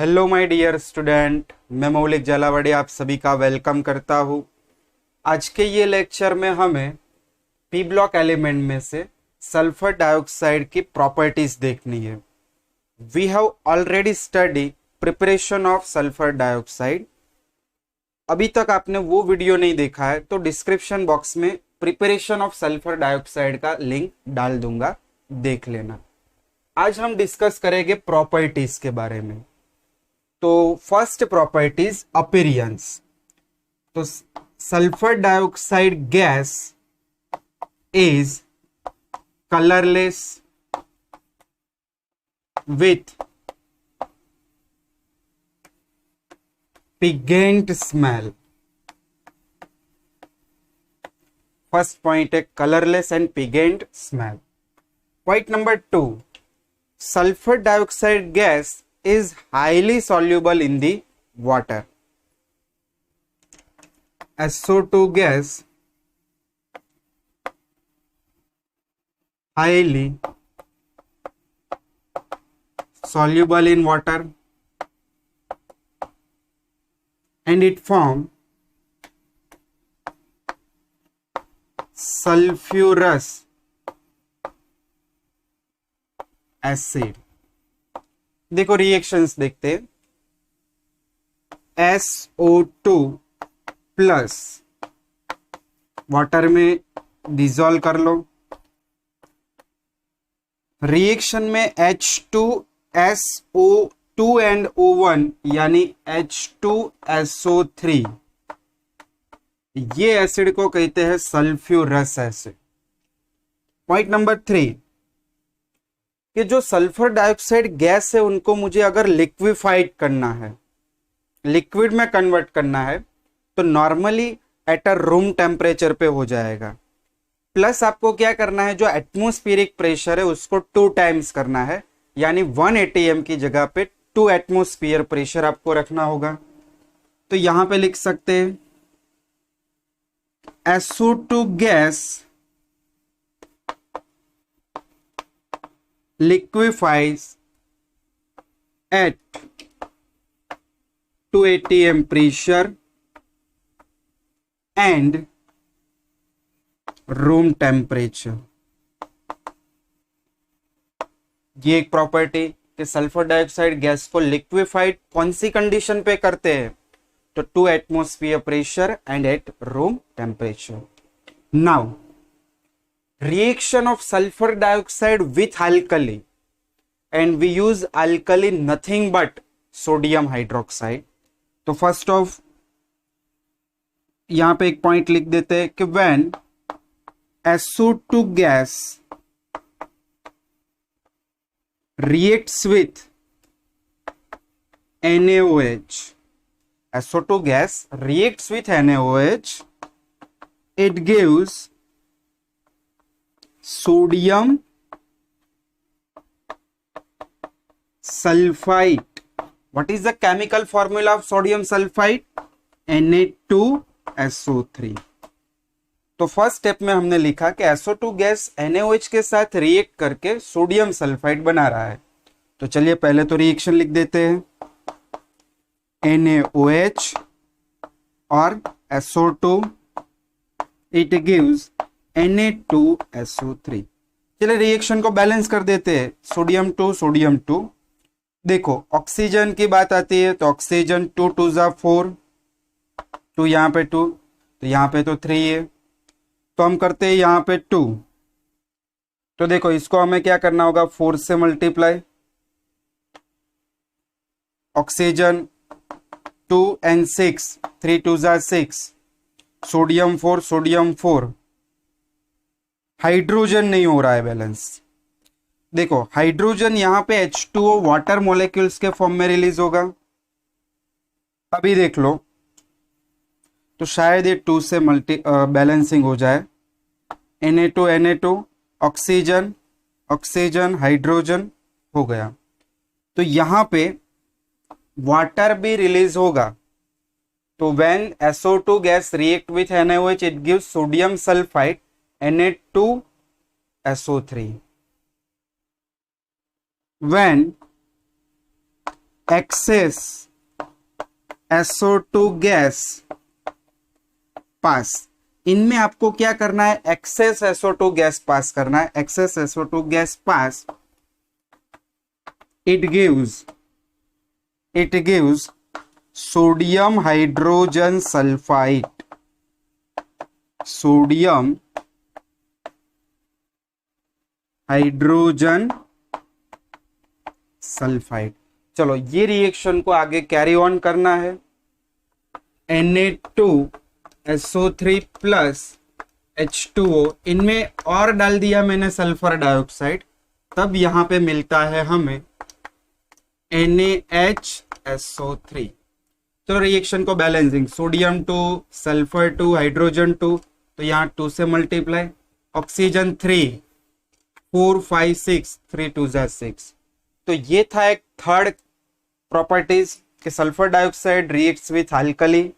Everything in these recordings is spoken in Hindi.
हेलो माय डियर स्टूडेंट, मैं मौलिक जलावड़े आप सभी का वेलकम करता हूँ। आज के ये लेक्चर में हमें पी ब्लॉक एलिमेंट में से सल्फर डाइऑक्साइड की प्रॉपर्टीज देखनी है। We have already study preparation of sulphur dioxide. अभी तक आपने वो वीडियो नहीं देखा है तो डिस्क्रिप्शन बॉक्स में प्रिपरेशन ऑफ सल्फर डाइऑक्साइड का लिंक डाल दूंगा, देख लेना। आज हम डिस्कस करेंगे प्रॉपर्टीज के बारे में। तो फर्स्ट प्रॉपर्टीज अपीयरेंस। तो sulphur dioxide gas is colourless with pungent smell. First point है colourless and pungent smell. Point number 2, sulfur dioxide gas is highly soluble in the water. SO2 gas highly soluble in water and it form sulfurous acid. देखो रिएक्शंस देखते हैं। SO2 प्लस वाटर में डिसॉल्व कर लो। रिएक्शन में H2SO2 एंड O1 यानी H2SO3, ये एसिड को कहते हैं सल्फ्यूरस एसिड। पॉइंट नंबर 3 कि जो सल्फर डाइऑक्साइड गैस है उनको मुझे अगर लिक्विफाइड करना है, लिक्विड में कन्वर्ट करना है, तो normally at a room temperature पे हो जाएगा। प्लस आपको क्या करना है, जो एटमॉस्फेरिक प्रेशर है उसको 2 टाइम्स करना है, यानी 1 atm की जगह पे 2 एटमॉस्फेयर प्रेशर आपको रखना होगा। तो यहां पे लिख सकते हैं SO2 gas liquefies at 2 atm pressure and room temperature। ये एक प्रॉपर्टी कि सल्फर डाइऑक्साइड गैस को लिक्विफाइड कौन सी कंडीशन पे करते हैं, तो 2 atmosphere pressure and at room temperature. Now reaction of sulfur dioxide with alkali, and we use alkali nothing but sodium hydroxide। तो फर्स्ट ऑफ यहां पे एक पॉइंट लिख देते हैं कि when SO2 gas reacts with NaOH, SO2 gas reacts with NaOH, it gives sodium sulfite। What is the chemical formula of sodium sulfite? Na2SO3। तो फर्स्ट स्टेप में हमने लिखा कि SO2 गैस NaOH के साथ रिएक्ट करके सोडियम सल्फाइड बना रहा है। तो चलिए पहले तो रिएक्शन लिख देते हैं, NaOH और SO2, it gives Na2SO3। चलिए रिएक्शन को बैलेंस कर देते हैं, सोडियम 2 सोडियम 2। देखो ऑक्सीजन की बात आती है तो ऑक्सीजन 2 2 4, 2 यहाँ पे 2, तो यहाँ पे तो 3 है, तो हम करते हैं यहाँ पे 2। तो देखो इसको हमें क्या करना होगा, 4 से multiply. Oxygen 2 and 6, 3 2 6, sodium 4 sodium 4। Hydrogen नहीं हो रहा है बैलेंस। देखो हाइड्रोजन यहां पे H2O वाटर मॉलिक्यूल्स के फॉर्म में रिलीज होगा। अभी देख लो तो शायद ये 2 से बैलेंसिंग हो जाए। Na2 Na2, oxygen oxygen hydrogen हो गया। तो यहां पे वाटर भी रिलीज होगा। तो when SO2 gas react with NaOH, it gives sodium sulfite Na2SO3। When excess SO2 gas pass. इनमें आपको क्या करना है, एक्सेस SO2 गैस पास करना है, excess SO2 gas pass. it gives sodium hydrogen sulphide, sodium hydrogen sulphide. चलो ये रिएक्शन को आगे कैरी ऑन करना है। Na2SO3 प्लस H2O, इनमें और डाल दिया मैंने सल्फर डाइऑक्साइड, तब यहां पे मिलता है हमें NaHSO3। चलो रिएक्शन को बैलेंसिंग, सोडियम 2 सल्फर 2 हाइड्रोजन 2, तो यहां 2 से मल्टीप्लाई, ऑक्सीजन 3 4 5 6 3 2 6। तो ये था एक थर्ड प्रॉपर्टीज कि sulphur dioxide reacts with alkali,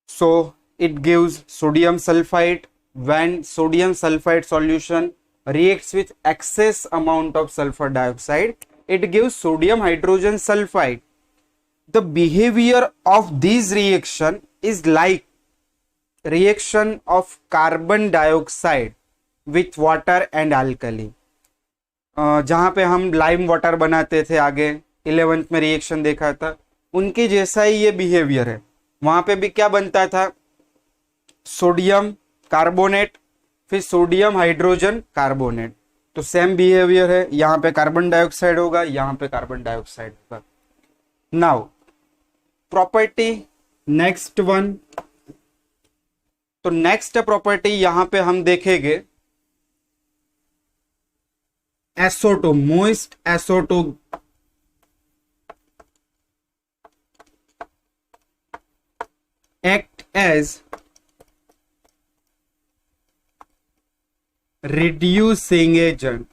so it gives sodium sulphide. When sodium sulphide solution reacts with excess amount of sulfur dioxide, it gives sodium hydrogen sulfide. The behavior of these reaction is like reaction of carbon dioxide with water and alkali. जहां पे हम लाइम वाटर बनाते थे, आगे 11th में रिएक्शन देखा था, उनके जैसा ही ये बिहेवियर है। वहां पे भी क्या बनता था, सोडियम कार्बोनेट फिर सोडियम हाइड्रोजन कार्बोनेट, तो सेम बिहेवियर है। यहां पे कार्बन डाइऑक्साइड होगा, यहां पे कार्बन डाइऑक्साइड होगा। नाउ प्रॉपर्टी नेक्स्ट वन, तो नेक्स्ट प्रॉपर्टी यहां पे हम देखेंगे SO2, moist SO2 act as reducing agent.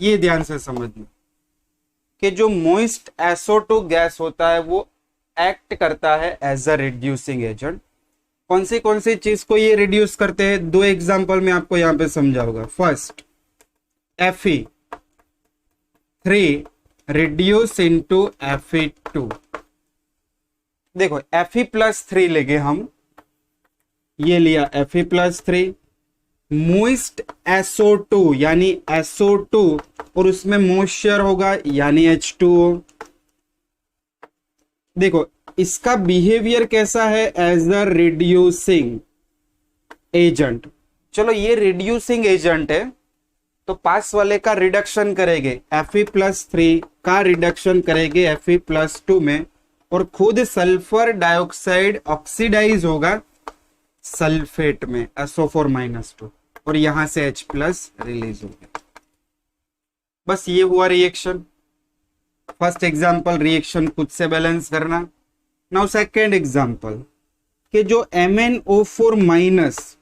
ये ध्यान से समझना कि जो मोइस्ट SO2 गैस होता है वो एक्ट करता है एज अ रिड्यूसिंग एजेंट। कौन सी चीज को ये रिड्यूस करते हैं, दो एग्जांपल में आपको यहां पे समझाऊंगा। First Fe3 reduce into Fe2। देखो Fe+3 लेंगे हम, ये लिया Fe+3, मोइस्ट SO2 यानी SO2 और उसमें मॉइस्चर होगा यानी H2O। देखो इसका बिहेवियर कैसा है, एज अ रिड्यूसिंग एजेंट। चलो ये रिड्यूसिंग एजेंट है तो पास वाले का रिडक्शन करेंगे, Fe+3 का रिडक्शन करेंगे Fe+2 में, और खुद सल्फर डाइऑक्साइड ऑक्सीडाइज होगा सल्फेट में SO4-2, और यहां से H+ रिलीज हो गया। बस ये हुआ रिएक्शन। फर्स्ट एग्जांपल रिएक्शन खुद से बैलेंस करना। नाउ सेकेंड एग्जांपल कि जो MnO4-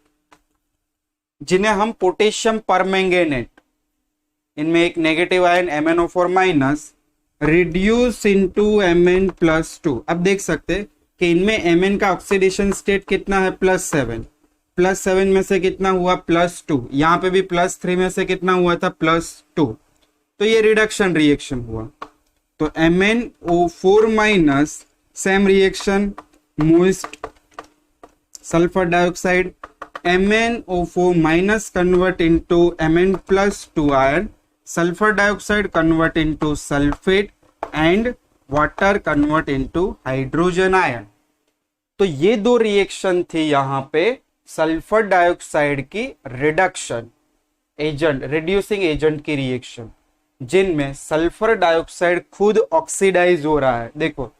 जिन्हें हम पोटेशियम परमैंगनेट, इनमें एक negative ion MnO4- reduce into Mn+2। अब देख सकते हैं कि इनमें Mn का ऑक्सीडेशन स्टेट कितना है, +7, +7 में से कितना हुआ, +2, यहां पे भी +3 में से कितना हुआ था, +2, तो ये रिडक्शन रिएक्शन हुआ। तो MnO4- same reaction, moist sulphur dioxide, MnO4- convert into Mn+2 ion, sulfur dioxide convert into sulfate and water convert into hydrogen ion। तो ये दो रिएक्शन थी यहां पे सल्फर डाइऑक्साइड की रिडक्शन एजेंट, रिड्यूसिंग एजेंट की रिएक्शन, जिनमें सल्फर डाइऑक्साइड खुद ऑक्सीडाइज हो रहा है। देखो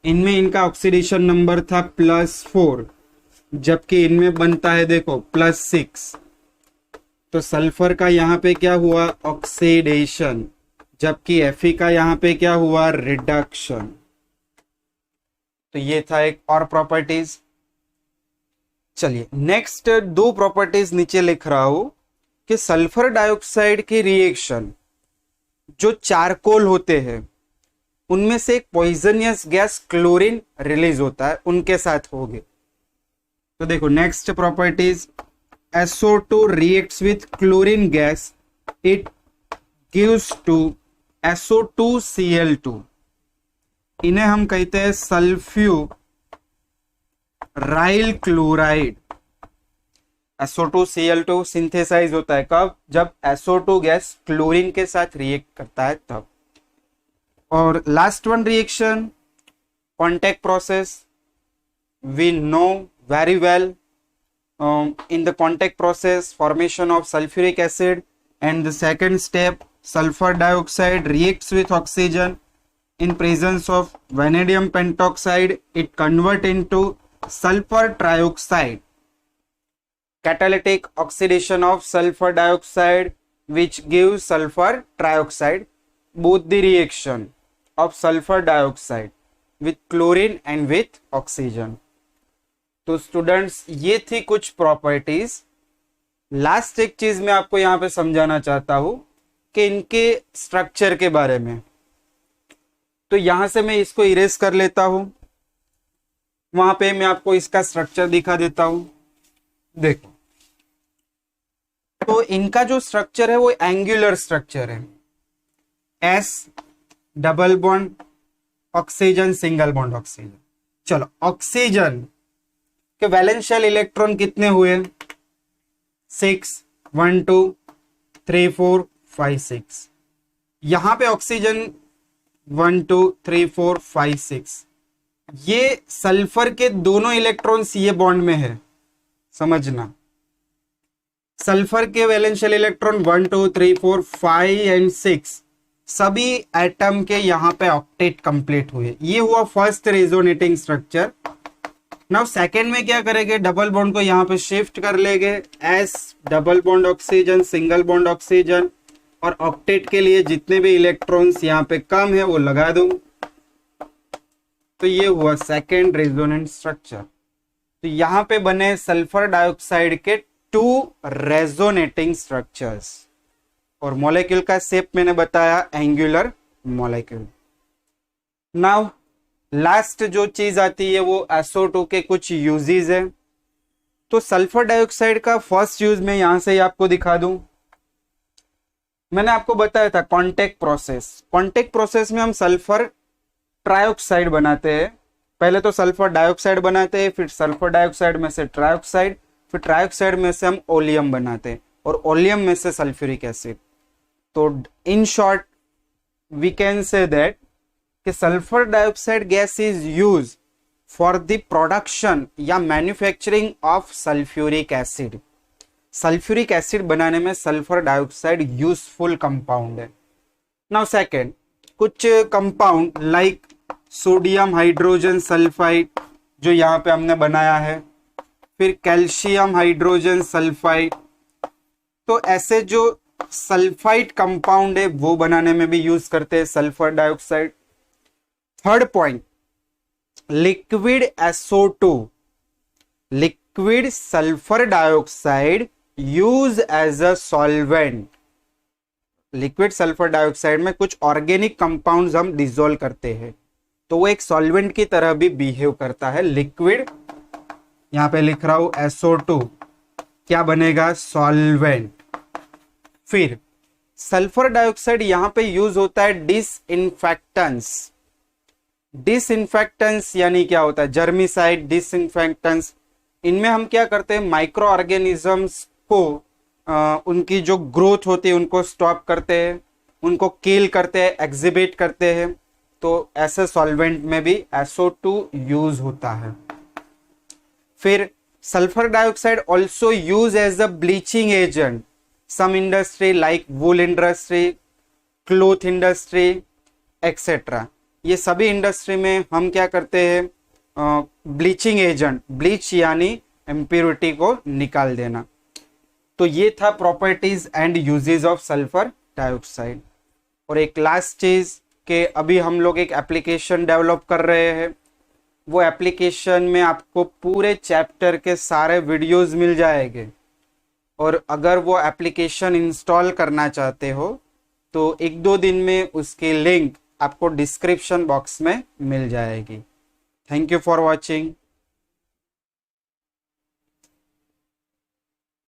इनमें इनका ऑक्सीडेशन नंबर था +4, जबकि इनमें बनता है देखो +6, तो सल्फर का यहां पे क्या हुआ, ऑक्सीडेशन, जबकि Fe का यहां पे क्या हुआ, रिडक्शन। तो ये था एक और प्रॉपर्टीज। चलिए नेक्स्ट दो प्रॉपर्टीज नीचे लिख रहा हूं कि सल्फर डाइऑक्साइड की रिएक्शन, जो चारकोल होते हैं उनमें से एक पॉइजनियस गैस क्लोरीन रिलीज होता है, उनके साथ होगी। तो देखो next properties, SO2 reacts with chlorine gas, it gives to SO2Cl2। इन्हें हम कहते हैं सल्फ्यूराइल क्लोराइड। SO2Cl2 सिंथेसाइज होता है कब? जब SO2 गैस क्लोरीन के साथ रिएक्ट करता है तब। और last one reaction, contact process. We know very well in the contact process formation of sulfuric acid, and the second step, sulfur dioxide reacts with oxygen in presence of vanadium pentoxide. It convert into sulfur trioxide. Catalytic oxidation of sulfur dioxide which gives sulfur trioxide. Both the reaction of sulfur dioxide with chlorine and with oxygen. तो स्टूडेंट्स ये थी कुछ प्रॉपर्टीज। लास्ट एक चीज मैं आपको यहां पे समझाना चाहता हूं कि इनके स्ट्रक्चर के बारे में। तो यहां से मैं इसको इरेज कर लेता हूं, वहां पे मैं आपको इसका स्ट्रक्चर दिखा देता हूं। देखो, तो इनका जो स्ट्रक्चर है वो एंगुलर स्ट्रक्चर है। S double bond oxygen, single bond oxygen. चलो, ऑक्सीजन के वैलेंशियल इलेक्ट्रॉन कितने हुए? 6, 1 2 3 4 5 6। यहां पे ऑक्सीजन 1 2 3 4 5 6। ये सल्फर के दोनों इलेक्ट्रॉन्स ये बॉन्ड में है, समझना। सल्फर के वैलेंशियल इलेक्ट्रॉन 1 2 3 4 5 एंड 6 सभी एटम के यहां पे ऑक्टेट कंप्लीट हुए। ये हुआ first resonating structure. Now second में क्या करेंगे? डबल बॉन्ड को यहां पे शिफ्ट कर लेंगे। S double bond oxygen, single bond oxygen, और ऑक्टेट के लिए जितने भी इलेक्ट्रॉन्स यहां पे कम है वो लगा दूं। तो ये हुआ सेकेंड रेजोनेंट स्ट्रक्चर। तो यहां पे बने सल्फर डाइऑक्साइड के 2 रेजोनेटिंग स्ट्रक्चर्स, और मॉलिक्यूल का शेप मैंने बताया एंगुलर मॉलिक्यूल। नाउ लास्ट जो चीज आती है वो SO2 के कुछ यूजेस है। तो सल्फर डाइऑक्साइड का फर्स्ट यूज मैं यहां से ही आपको दिखा दूं। मैंने आपको बताया था कॉन्टैक्ट प्रोसेस। कॉन्टैक्ट प्रोसेस में हम सल्फर ट्राइऑक्साइड बनाते हैं। पहले तो सल्फर डाइऑक्साइड बनाते हैं, फिर सल्फर डाइऑक्साइड में से ट्राइऑक्साइड, फिर ट्राइऑक्साइड में से हम ओलियम बनाते हैं, और ओलियम में से सल्फ्यूरिक एसिड। तो in short we can say that कि sulphur dioxide gas is use for the production या manufacturing of sulphuric acid. Sulphuric acid बनाने में सल्फर डाइऑक्साइड यूजफुल कंपाउंड है। नाउ सेकेंड, कुछ compound like sodium hydrogen sulphide जो यहाँ पे हमने बनाया है, फिर कैल्शियम हाइड्रोजन सल्फाइड। तो ऐसे जो सल्फाइड कंपाउंड है वो बनाने में भी यूज करते हैं sulphur dioxide. Third point, liquid SO2, liquid sulphur dioxide use as a solvent. Liquid sulphur dioxide में कुछ ऑर्गेनिक कंपाउंड्स हम डिसॉल्व करते हैं, तो वो एक सॉल्वेंट की तरह भी बिहेव करता है। लिक्विड, यहां पे लिख रहा हूं SO2, क्या बनेगा? सॉल्वेंट। फिर सल्फर डाइऑक्साइड यहां पे यूज होता है डिसइंफेक्टेंट्स। डिसइंफेक्टेंट्स यानी क्या होता है? Germicide, disinfectants. इनमें हम क्या करते हैं? माइक्रो ऑर्गेनिजम्स को उनकी जो ग्रोथ होती है उनको स्टॉप करते हैं, उनको किल करते हैं, एग्जिबिट करते हैं। तो ऐसे सॉल्वेंट में भी SO2 यूज होता है। फिर sulphur dioxide also use as a bleaching agent. Some industry like wool industry, cloth industry etcetera, ये सभी इंडस्ट्री में हम क्या करते हैं? ब्लीचिंग एजेंट, ब्लीच यानी इम्प्योरिटी को निकाल देना। तो ये था properties and uses of sulphur dioxide. और एक लास्ट चीज कि अभी हम लोग एक एप्लीकेशन डेवलप कर रहे हैं। वो एप्लीकेशन में आपको पूरे चैप्टर के सारे वीडियोस मिल जाएंगे, और अगर वो एप्लीकेशन इंस्टॉल करना चाहते हो तो 1-2 दिन में उसकी लिंक आपको डिस्क्रिप्शन बॉक्स में मिल जाएगी। Thank you for watching.